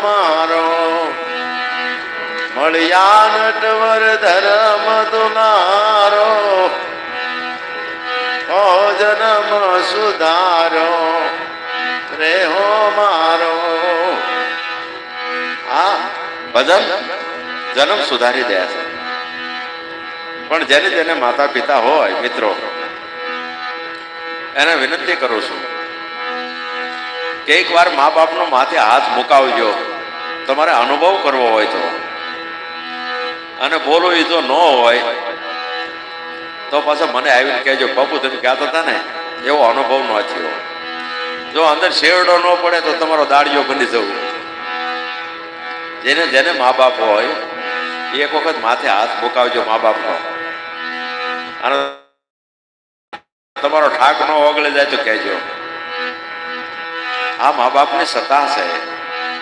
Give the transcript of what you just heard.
મારો મળ્યા નટવર ધર્મ દુલારો ઓ જન્મ સુધારો રે હો મારો. આ ભજન જન્મ સુધારી દે છે. પણ જેને જેને માતા પિતા હોય મિત્રો એને વિનંતી કરું છું કે એક વાર મા બાપનો માથે હાથ મુકાવજો. તમારે અનુભવ કરવો હોય તો, અને બોલવું એ જો ન હોય તો પાછા મને આવીને કહેજો બાપુ તમે કહેતા હતા ને એવો અનુભવ ન થયો. જો અંદર શેરડો ન પડે તો તમારો દાડિયો બની જવું. જેને જેને મા બાપ હોય એક વખત માથે હાથ મુકાવજો મા બાપનો, અને તમારો ઠાક ન ઓગળી જાય તો કહેજો. આ મા બાપની સત્તા છે.